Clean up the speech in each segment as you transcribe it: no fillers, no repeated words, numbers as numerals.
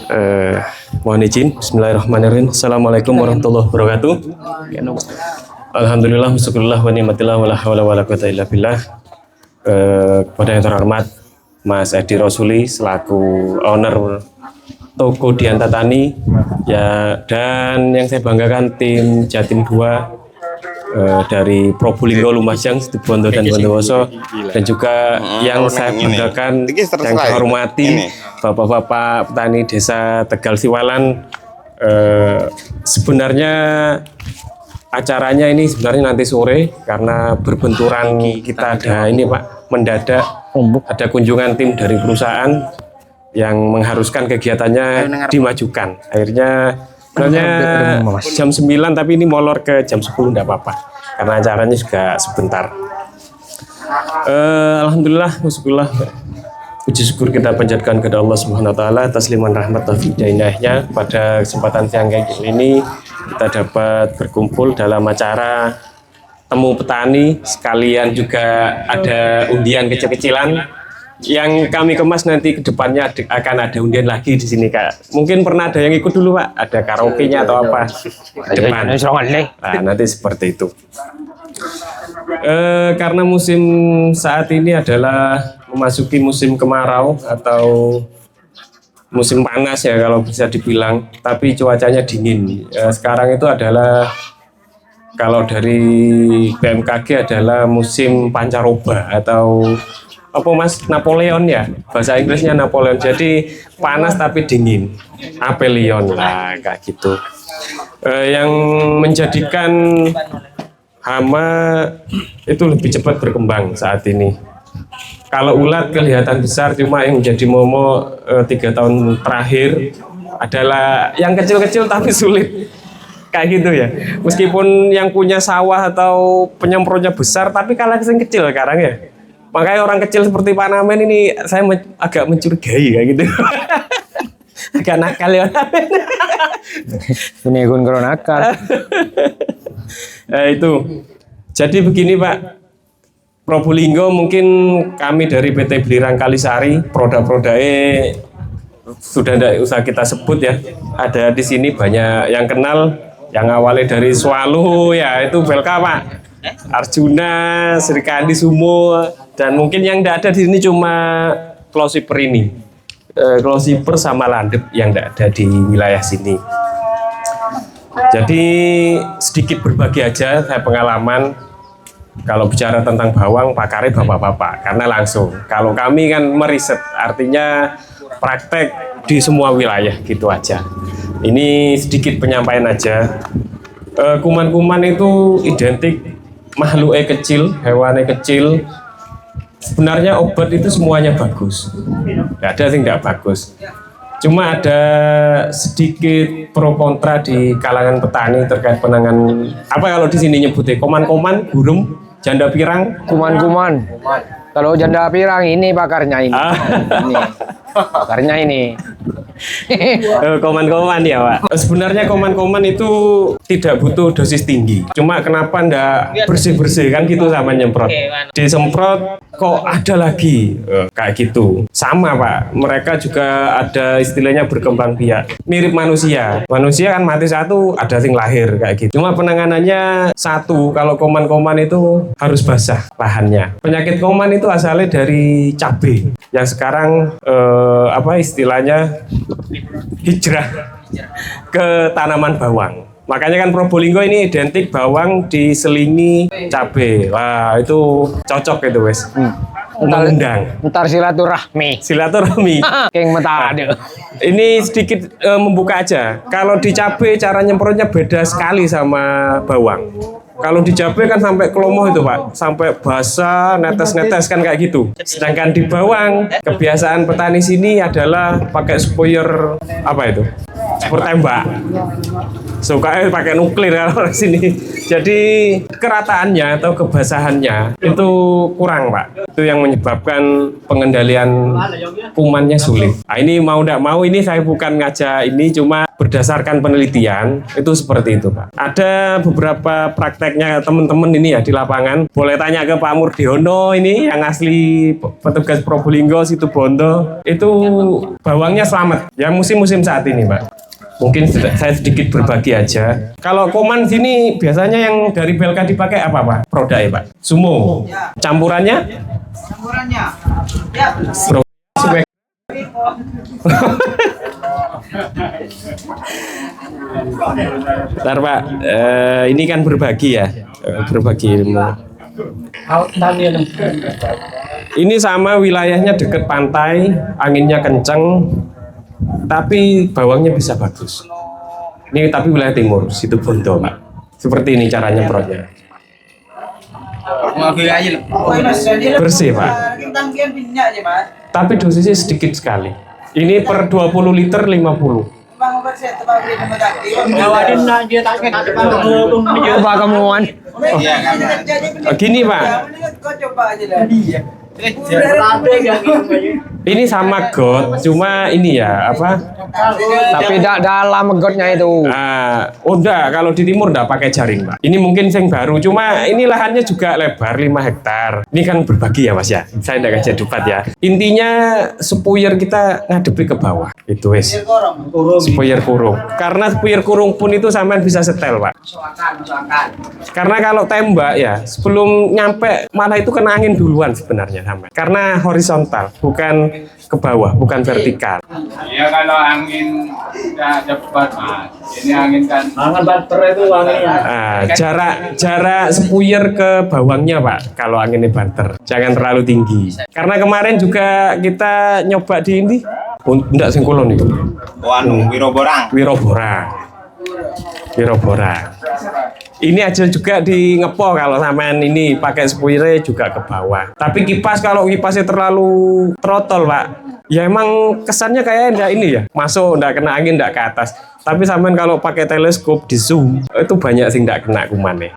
Eh, Mohon izin. Bismillahirrahmanirrahim. Assalamualaikum warahmatullahi wabarakatuh. Alhamdulillah, syukurillah, wa ni'matillah, wa la hawla wa la quwwata illa billah. Kepada yang terhormat Mas Edi Rosuli selaku owner toko Dianta Tani ya, dan yang saya banggakan tim Jatim 2 dari Probolinggo, Lumajang, Situbondo dan Bondowoso, dan juga yang saya banggakan dan saya hormati Bapak-bapak petani desa Tegal Siwalan. Sebenarnya acaranya ini sebenarnya nanti sore karena berbenturan kita ada ini Pak, mendadak ada kunjungan tim dari perusahaan yang mengharuskan kegiatannya dimajukan. Akhirnya sebenarnya jam 9 tapi ini molor ke jam 10, enggak apa-apa karena acaranya juga sebentar. Alhamdulillah, syukurlah, puji syukur kita panjatkan kepada Allah Subhanahu wa taala atas limpahan rahmat dan hidayahnya. Pada kesempatan siang kayak gini kita dapat berkumpul dalam acara temu petani, sekalian juga ada undian kecil-kecilan yang kami kemas. Nanti ke depannya akan ada undian lagi di sini Kak. Mungkin pernah ada yang ikut dulu Pak, ada karaoke-nya atau apa depan. Nah, nanti seperti itu. Karena musim saat ini adalah memasuki musim kemarau atau musim panas ya kalau bisa dibilang, tapi cuacanya dingin. Sekarang itu adalah kalau dari BMKG adalah musim pancaroba atau apa Mas, Napoleon ya, bahasa Inggrisnya Napoleon, jadi panas tapi dingin, Apelion lah kayak gitu. Yang menjadikan hama itu lebih cepat berkembang saat ini. Kalau ulat kelihatan besar, cuma yang menjadi momok 3 tahun terakhir adalah yang kecil-kecil tapi sulit kayak gitu ya. Meskipun yang punya sawah atau penyemprotnya besar, tapi kalah yang kecil sekarang ya. Makanya orang kecil seperti Pak Namen ini saya agak mencurigai kayak gitu. Agak nakal ya. Ini gun nakal. Nah, itu. Jadi begini Pak, Probolinggo mungkin kami dari PT Blirang Kalisari, produk-produknya sudah tidak usah kita sebut ya. Ada di sini banyak yang kenal, yang awalnya dari Swallow ya itu Belka Pak, Arjuna, Serikandi, Sumo, dan mungkin yang tidak ada di sini cuma Closiper ini, Closiper sama Landep yang tidak ada di wilayah sini. Jadi sedikit berbagi aja saya pengalaman. Kalau bicara tentang bawang, pakarnya bapak-bapak karena langsung. Kalau kami kan meriset, artinya praktek di semua wilayah gitu aja. Ini sedikit penyampaian aja. Kuman-kuman itu identik makhluknya kecil, hewannya kecil. Sebenarnya obat itu semuanya bagus, nggak ada yang nggak bagus. Cuma ada sedikit pro kontra di kalangan petani terkait penanganan apa kalau di sini nyebutnya koman-koman, burung, janda pirang, Kuman-kuman. Kalau janda pirang ini bakarnya ini. Ini. Bakarnya ini. Koman-koman ya Pak. Sebenarnya koman-koman itu tidak butuh dosis tinggi. Cuma kenapa ndak bersih-bersih kan gitu sama nyemprot. Disemprot kok ada lagi kayak gitu. Sama Pak. Mereka juga ada istilahnya berkembang biak. Mirip manusia. Manusia kan mati satu, ada sing lahir kayak gitu. Cuma penanganannya satu. Kalau koman-koman itu harus basah lahannya. Penyakit koman itu asalnya dari cabai. Yang sekarang apa istilahnya hijrah ke tanaman bawang. Makanya kan Probolinggo ini identik bawang diselingi cabai. Wah itu cocok itu wes. Undang-undang. Ntar silaturahmi. Silaturahmi. Keng metade. Ini sedikit membuka aja. Kalau di cabai cara nyemprotnya beda sekali sama bawang. Kalau di cabai kan sampai kelomoh itu Pak, sampai basah, netes-netes kan kayak gitu. Sedangkan di bawang, kebiasaan petani sini adalah pakai sprayer apa itu? super tembak. Sukanya pakai nuklir kalau di sini. Jadi kerataannya atau kebasahannya itu kurang, Pak. Itu yang menyebabkan pengendalian kumannya sulit. Nah, ini mau tidak mau ini saya bukan ngajak ini, cuma berdasarkan penelitian itu seperti itu, Pak. Ada beberapa prakteknya teman-teman ini ya di lapangan. Boleh tanya ke Pak Murdiono ini yang asli petugas Probolinggo Situbondo. Itu bawangnya selamat. Ya musim-musim saat ini, Pak. Mungkin saya sedikit berbagi aja. Kalau kuman sini biasanya yang dari Belka dipakai apa, Pak? Prodai, Pak. Sumo. Campurannya? Campurannya. Ya. Bentar, Pak. Ini kan berbagi ya. Berbagi ilmu. Ini sama wilayahnya dekat pantai, anginnya kenceng, tapi bawangnya bisa bagus. Ini tapi wilayah timur, Situbondo, Pak. Seperti ini cara nyemprotnya. Bersih, Pak. Tapi dosisnya sedikit sekali. Ini per 20 liter 50. Coba kemuan. Gini, Pak. Ini sama got, cuma ini ya apa? Tapi tidak dalam gotnya itu. Oh enggak, kalau di timur enggak pakai jaring, Pak. Ini mungkin yang baru, cuma ini lahannya juga lebar 5 hektar. Ini kan berbagi ya, Mas ya. Saya enggak ngajak debat ya. Intinya sepuyer kita ngadepi ke bawah. Itu wes. Sepuyer kurung. Karena sepuyer kurung pun itu sampean bisa setel, Pak. Karena kalau tembak ya, sebelum nyampe malah itu kena angin duluan sebenarnya sampai. Karena horizontal, bukan ke bawah, bukan vertikal. Iya, kalau angin udah cepat, Mas. Ini angin kan. Angin banter itu anginnya. Jarak sepuyer ke bawangnya, Pak. Kalau anginnya banter, jangan terlalu tinggi. Karena kemarin juga kita nyoba di ini, enggak singkulon itu. Wiroborang. Ini aja juga di ngepo kalau sampean ini pakai spuyere juga ke bawah. Tapi kipas kalau kipasnya terlalu trotol, Pak. Ya emang kesannya kayak enggak ini ya. Masuk enggak kena angin enggak ke atas. Tapi sampean kalau pakai teleskop di zoom itu banyak sih enggak kena kumannya.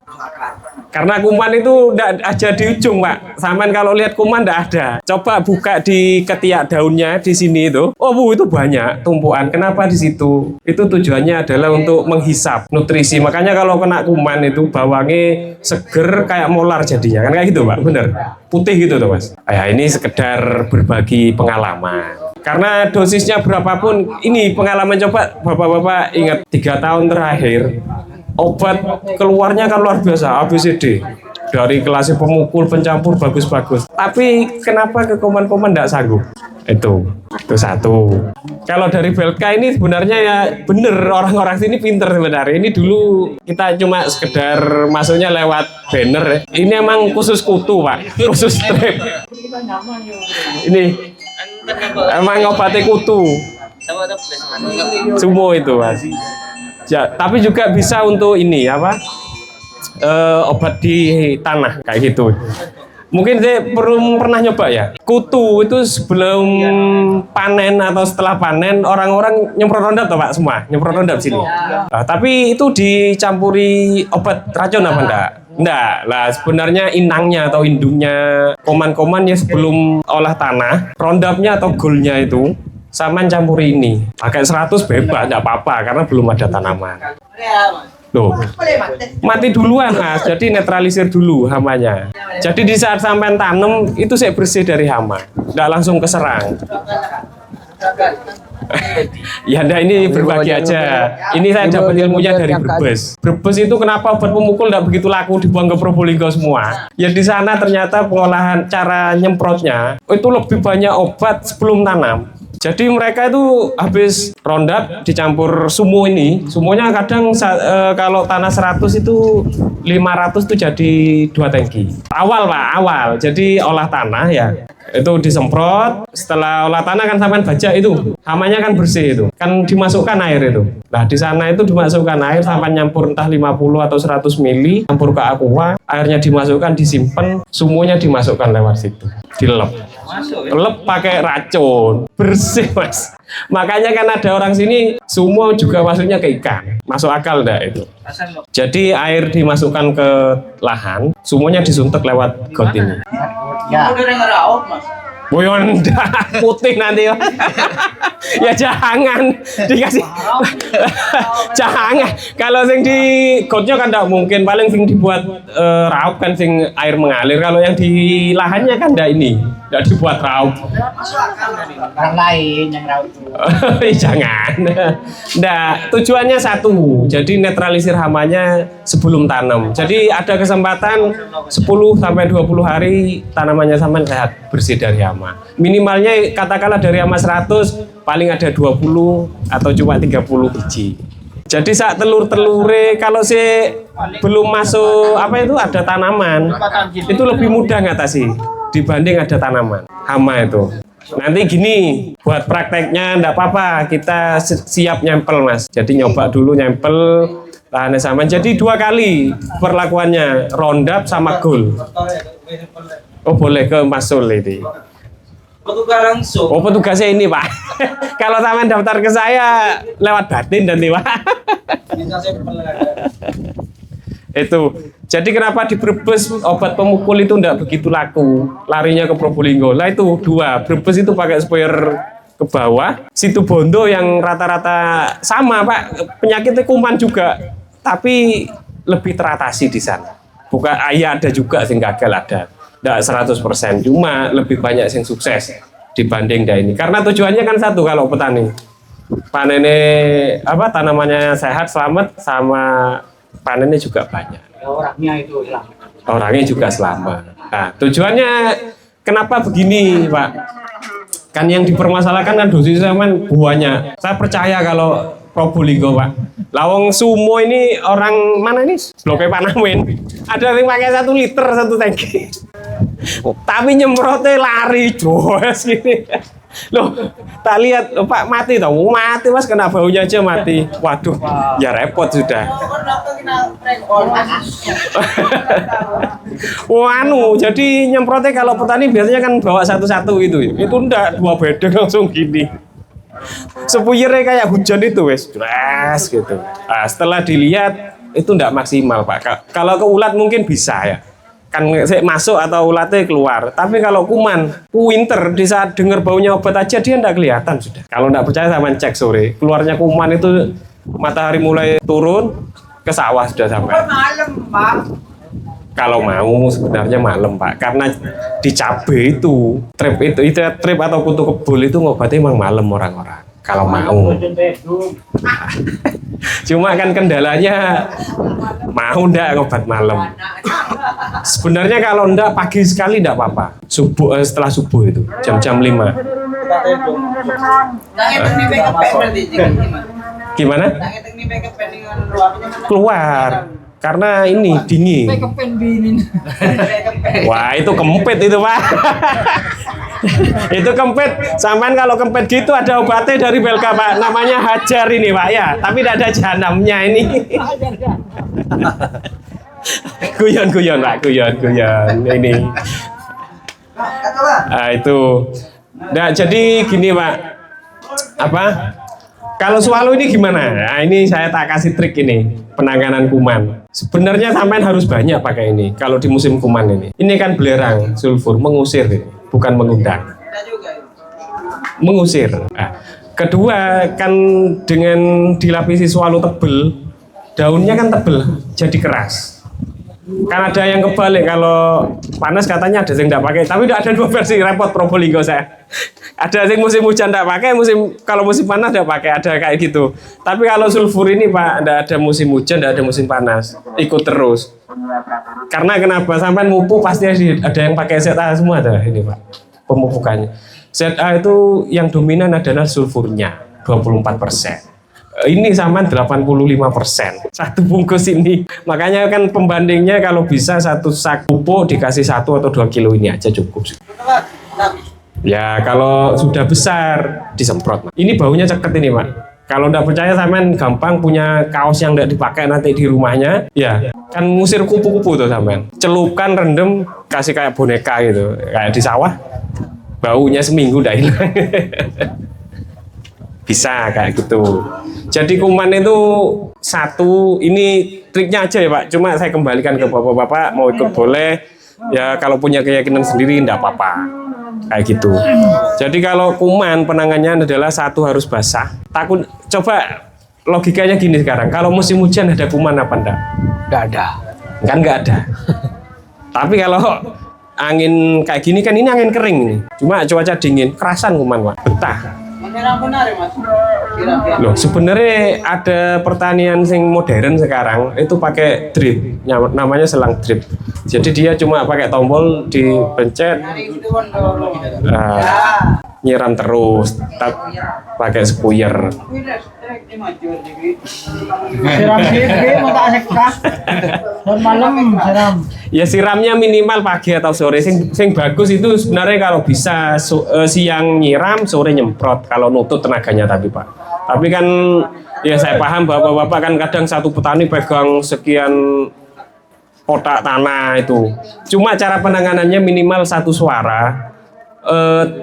Karena kuman itu enggak aja di ujung, Pak. Sampean kalau lihat kuman enggak ada. Coba buka di ketiak daunnya di sini itu. Oh, Bu, itu banyak tumpuan. Kenapa di situ? Itu tujuannya adalah untuk menghisap nutrisi. Makanya kalau kena kuman itu bawangnya seger kayak molar jadinya. Kan kayak gitu, Pak. Bener. Putih gitu tuh, Mas. Ya, ini sekedar berbagi pengalaman. Karena dosisnya berapapun, ini pengalaman coba Bapak-bapak ingat 3 tahun terakhir. Obat keluarnya kan luar biasa, ABCD dari kelas pemukul, pencampur bagus-bagus. Tapi kenapa ke kuman-kuman tidak sanggup? Itu satu. Kalau dari Belka ini sebenarnya ya bener, orang-orang sini pinter sebenarnya. Ini dulu kita cuma sekedar masuknya lewat banner ya. Ini emang khusus kutu, Pak, khusus strip. Ini emang obatnya kutu. Sumo itu, Mas. Ya, tapi juga bisa untuk ini apa? Obat di tanah kayak gitu. Mungkin saya pernah nyoba ya. Kutu itu sebelum panen atau setelah panen orang-orang nyemprot Roundup toh, Pak, semua. Nyemprot Roundup sini. Nah, tapi itu dicampuri obat racun apa enggak? Enggak. Lah sebenarnya inangnya atau indungnya koman-koman ya sebelum olah tanah, Roundupnya atau golnya itu sama campuri ini. Pakai 100 bebas, enggak apa-apa karena belum ada tanaman. Loh, mati duluan, Mas. Jadi netralisir dulu hamanya. Jadi di saat sampai tanam itu saya bersih dari hama, nggak langsung keserang. Ya, anda ini berbagi aja. Ini saya dapat ilmunya dari Brebes. Brebes itu kenapa obat pemukul nggak begitu laku dibuang ke Probolinggo semua? Ya di sana ternyata pengolahan cara nyemprotnya itu lebih banyak obat sebelum tanam. Jadi mereka itu habis Roundup dicampur sumo ini. Sumonya kadang kalau tanah 100 itu 500 itu jadi 2 tangki. Awal, Pak, awal. Jadi olah tanah ya. Itu disemprot, setelah olah tanah kan sampai baca itu. Hamanya kan bersih itu. Kan dimasukkan air itu. Nah, di sana itu dimasukkan air sampai nyampur entah 50 atau 100 mili, campur ke aqua, airnya dimasukkan, disimpan, sumonya dimasukkan lewat situ. Dilep. Lep pakai racun, bersih, Mas. Makanya kan ada orang sini sumo juga maksudnya ke ikan. Masuk akal enggak itu? Jadi air dimasukkan ke lahan, sumonya disuntik lewat got ini. Ya. Udah dengar raut, Mas. Boyon putih nanti. Ya jangan dikasih. Jangan. Kalau sing di gotnya kan enggak mungkin, paling sing dibuat raup kan sing air mengalir. Kalau yang di lahannya kan enggak ini, enggak dibuat raup. Orang lain yang raut. Jangan. Nah, tujuannya satu. Jadi netralisir hamanya sebelum tanam. Jadi ada kesempatan 10 sampai 20 hari tanamannya sampean sehat, bersih dari hama. Minimalnya katakanlah dari hama 100 paling ada 20 atau cuma 30 biji. Jadi saat telur-telure kalau belum masuk apa itu ada tanaman, itu lebih mudah ngatasi dibanding ada tanaman. Hama itu. Nanti gini, buat prakteknya enggak apa-apa, kita siap nyempel Mas. Jadi nyoba dulu nyempel lahannya sama. Jadi 2 kali perlakuannya, rondap sama gol. Oh boleh ke Mas Sul ini. Petugas langsung. Oh petugasnya ini Pak. Kalau sampean daftar ke saya lewat batin nanti Pak. Bisa saya Itu. Jadi kenapa di Brebes obat pemukul itu enggak begitu laku, larinya ke Probolinggo. Lah itu 2, Brebes itu pakai sprayer ke bawah, Situbondo yang rata-rata sama Pak, penyakitnya kuman juga, tapi lebih teratasi di sana. Bukan ayah ada juga sing gagal ada. Enggak 100%, cuma lebih banyak yang sukses dibanding ini. Karena tujuannya kan satu kalau petani. Panennya tanamannya sehat, selamat, sama panennya juga banyak. Orangnya itu hilang. Orangnya juga selamat. Nah, tujuannya kenapa begini, Pak? Kan yang dipermasalahkan kan dosis zaman buahnya. Saya percaya kalau Probolinggo, Pak. Lawang sumo ini orang mana ini? Blok Panamen. Ada yang pakai 1 liter 1 tangki. Tapi nyemprotnya lari, joes gini. Loh, tak lihat, Pak mati tau, mati Mas, kena baunya aja mati. Waduh, ya repot sudah. Jadi nyemprotnya kalau petani biasanya kan bawa satu-satu itu enggak 2 bedeng langsung gini. Sepuyernya kayak hujan itu wes, gitu. Nah, setelah dilihat itu enggak maksimal Pak. Kalau ke ulat mungkin bisa ya. Kan masuk atau ulatnya keluar. Tapi kalau kuman, winter di saat dengar baunya obat aja dia enggak kelihatan sudah. Kalau enggak percaya sama cek sore, keluarnya kuman itu matahari mulai turun ke sawah sudah sampai. Malam, Pak. Kalau mau sebenarnya malam Pak, karena di cabai itu trip atau kutu kebul itu ngobatnya emang malam orang-orang. Kalau mau. Cuma kan kendalanya mau ndak ngobat malam. Sebenarnya kalau ndak pagi sekali ndak apa-apa. Setelah subuh itu jam-jam 5. Gimana? Keluar. Karena ini dingin. Wah itu kempit itu Pak. Itu kempit. Sampai kalau kempit gitu ada obatnya dari Belga Pak. Namanya hajar ini Pak ya. Tapi tidak ada jahanamnya ini. Guyon Pak, guyon ini. Nah, itu. Nah, jadi gini Pak. Kalau swallow ini gimana? Nah, ini saya tak kasih trik ini penanganan kuman. Sebenarnya sampean harus banyak pakai ini. Kalau di musim kuman ini kan belerang sulfur mengusir, bukan mengundang. Mengusir. Nah, kedua kan dengan dilapisi swallow tebel, daunnya kan tebel, jadi keras. Kan ada yang kebalik, kalau panas katanya ada yang tidak pakai, tapi tidak ada 2 versi, repot Probolinggo saya. Ada yang musim hujan tidak pakai, kalau musim panas tidak pakai, ada kayak gitu. Tapi kalau sulfur ini Pak, tidak ada musim hujan, tidak ada musim panas, ikut terus. Karena kenapa? Sampai mupuk pasti ada yang pakai ZA semua ada ini Pak, pemupukannya. ZA itu yang dominan adalah sulfurnya, 24%. Ini sama 85%. 1 bungkus ini. Makanya kan pembandingnya kalau bisa 1 sak pupuk dikasih 1 atau 2 kilo ini aja cukup. Ya kalau sudah besar disemprot. Ini baunya ceket ini Pak. Kalau nggak percaya sampean gampang punya kaos yang nggak dipakai nanti di rumahnya. Ya kan ngusir kupu-kupu tuh sampean. Celupkan, rendem, kasih kayak boneka gitu. Kayak di sawah. Baunya seminggu udah hilang. Bisa kayak gitu. Jadi kuman itu satu, ini triknya aja ya Pak. Cuma saya kembalikan ke bapak-bapak, mau ikut boleh. Ya kalau punya keyakinan sendiri enggak apa-apa. Kayak gitu. Jadi kalau kuman penanganannya adalah satu harus basah. Takut, coba logikanya gini sekarang. Kalau musim hujan ada kuman apa enggak? Nggak ada. Kan enggak ada. Tapi kalau angin kayak gini kan ini angin kering nih. Cuma cuaca dingin, kerasan kuman Pak. Betah. Benar ya Mas. Kira-kira. Loh, sebenarnya ada pertanian yang modern sekarang itu pakai drip, namanya selang drip. Jadi dia cuma pakai tombol dipencet, nyiram terus, pakai spuyer. Siram dikit mau tak sekah. Dan malam siram. Ya siramnya minimal pagi atau sore. Sing bagus itu sebenarnya kalau bisa siang nyiram, sore nyemprot. Kalau nutut tenaganya tapi Pak. Tapi kan ya saya paham bapak-bapak kan kadang satu petani pegang sekian kotak tanah itu. Cuma cara penanganannya minimal satu suara.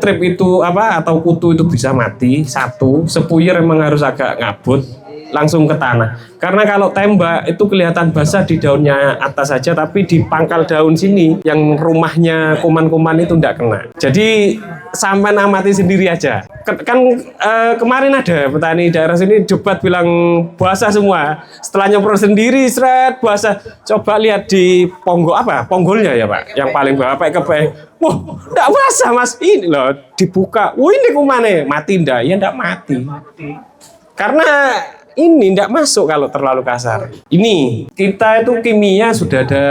Trip itu apa atau kutu itu bisa mati satu, spuyer memang harus agak ngabut langsung ke tanah. Karena kalau tembak itu kelihatan basah di daunnya atas saja, tapi di pangkal daun sini yang rumahnya kuman-kuman itu tidak kena. Jadi sampai amati sendiri aja. Kan kemarin ada petani daerah sini debat bilang basah semua. Setelah nyemprot sendiri seret basah. Coba lihat di ponggolnya ya Pak, yang paling bawah pakai kebaya. Wah, enggak basah Mas. Ini loh dibuka. Wah, ini kumane mati ndak? Ya enggak mati. Karena ini enggak masuk kalau terlalu kasar. Ini kita itu kimia sudah ada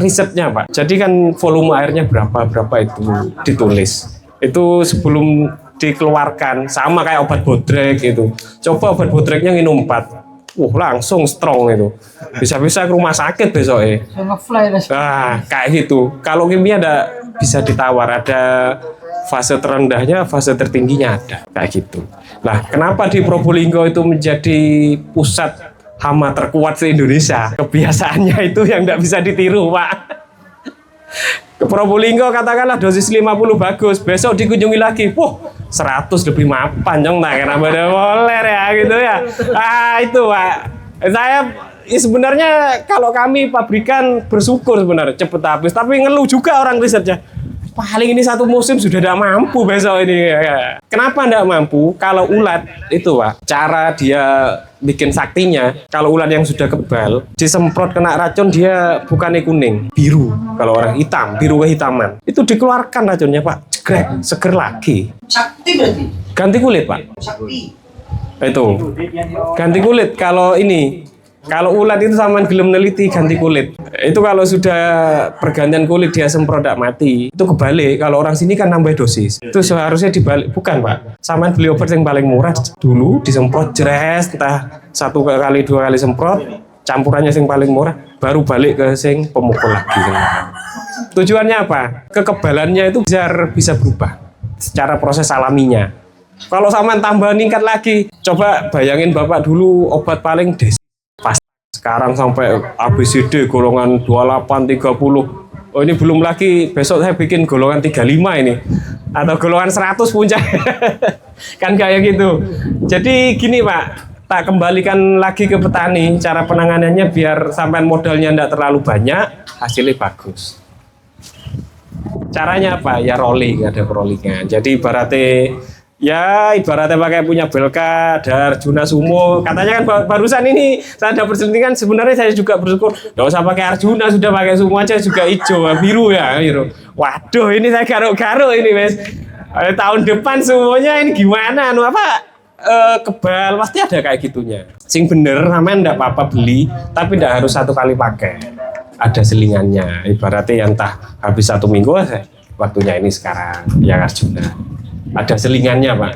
risetnya Pak. Jadi kan volume airnya berapa itu ditulis. Itu sebelum dikeluarkan sama kayak obat bodrek itu. Coba obat bodreknya minum 4. Langsung strong itu. Bisa-bisa ke rumah sakit besoknya. Nah, kayak gitu. Kalau kimia bisa ditawar, ada fase terendahnya, fase tertingginya ada. Kayak gitu. Nah, kenapa di Probolinggo itu menjadi pusat hama terkuat se-Indonesia? Kebiasaannya itu yang tidak bisa ditiru, Pak. Ke Probolinggo katakanlah dosis 50 bagus, besok dikunjungi lagi, 100 lebih mapan dong, nah kenapa ada moler ya gitu ya. Itu Pak, saya sebenarnya kalau kami pabrikan bersyukur sebenarnya cepet habis, tapi ngeluh juga orang risetnya. Paling ini satu musim sudah tidak mampu besok ini. Kenapa tidak mampu? Kalau ulat itu Pak, cara dia bikin saktinya, kalau ulat yang sudah kebal, disemprot kena racun dia bukannya kuning, biru. Kalau orang hitam, biru kehitaman. Itu dikeluarkan racunnya Pak, jegrek, seger lagi. Sakti berarti. Ganti kulit Pak. Sakti. Itu. Ganti kulit kalau ini. Kalau ulat itu sama gelem neliti ganti kulit. Itu kalau sudah pergantian kulit dia semprot tidak mati. Itu kebalik. Kalau orang sini kan nambah dosis. Itu seharusnya dibalik. Bukan Pak. Samaan beli obat yang paling murah dulu disemprot jeres, entah 1 kali 2 kali semprot, campurannya yang paling murah, baru balik ke sing pemukul lagi. Tujuannya apa? Kekebalannya itu bisa berubah secara proses alaminya. Kalau samaan tambah meningkat lagi, coba bayangin Bapak dulu obat paling des. Sekarang sampai ABCD golongan 28, 30. Oh ini belum lagi besok saya bikin golongan 35 ini. Atau golongan 100 puncak. Kan kayak gitu. Jadi gini Pak, tak kembalikan lagi ke petani. Cara penanganannya biar sampai modalnya tidak terlalu banyak, hasilnya bagus. Caranya apa? Ya rolling, ada rollingan. Jadi ibaratnya pakai punya Belka, ada Arjuna Sumo. Katanya kan barusan ini saya ada perselingkuhan. Sebenarnya saya juga bersyukur nggak usah pakai Arjuna, sudah pakai Sumo aja juga hijau, biru ya, biru. Waduh, ini saya garuk-garuk ini Mas. Tahun depan semuanya ini gimana? Kebal pasti ada kayak gitunya. Sing bener namanya enggak apa-apa beli, tapi enggak harus 1 kali pakai. Ada selingannya. Ibaratnya entah habis 1 minggu waktunya ini sekarang yang Arjuna. Ada selingannya Pak.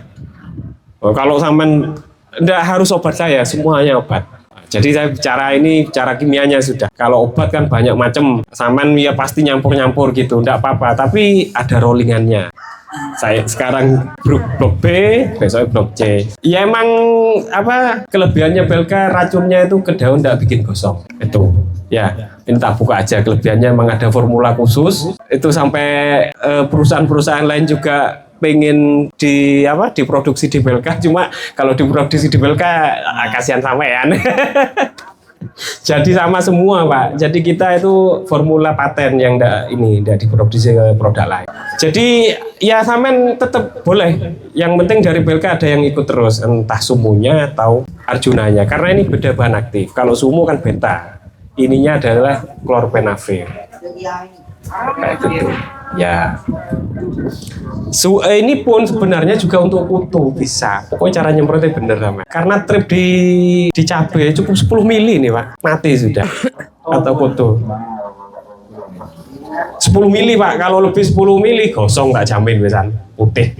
Kalau sampean enggak harus obat saya, semuanya obat. Jadi saya bicara kimianya sudah. Kalau obat kan banyak macam, sampean ya pasti nyampur-nyampur gitu, enggak apa-apa. Tapi ada rollingannya. Saya sekarang blok B, besok blok C. Ya emang kelebihannya Belka racunnya itu ke daun enggak bikin gosong. Itu. Ya, ini tak buka aja kelebihannya, emang ada formula khusus. Itu sampai perusahaan-perusahaan lain juga pengen diproduksi di Belka, cuma kalau diproduksi di Belka kasihan sampean. Jadi sama semua Pak. Jadi kita itu formula paten yang ndak diproduksi ke produk lain. Jadi ya sampean tetap boleh. Yang penting dari Belka ada yang ikut terus, entah sumunya atau Arjunanya. Karena ini beda bahan aktif. Kalau sumu kan beta, ininya adalah klorpenafir. Kayak gitu. Ya. Ini pun sebenarnya juga untuk kutu bisa. Pokoknya cara nyemprotnya bener sama. Karena trip di cabai cukup 10 mili nih Pak, mati sudah. Atau kutu. 10 mili Pak, kalau lebih 10 mili gosong nggak jamin besan putih.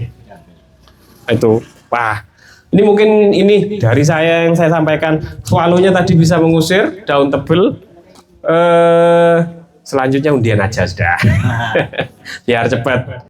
Itu, wah. Ini mungkin dari saya yang saya sampaikan. Swallow-nya tadi bisa mengusir daun tebel. Selanjutnya undian aja sudah. Biar cepat.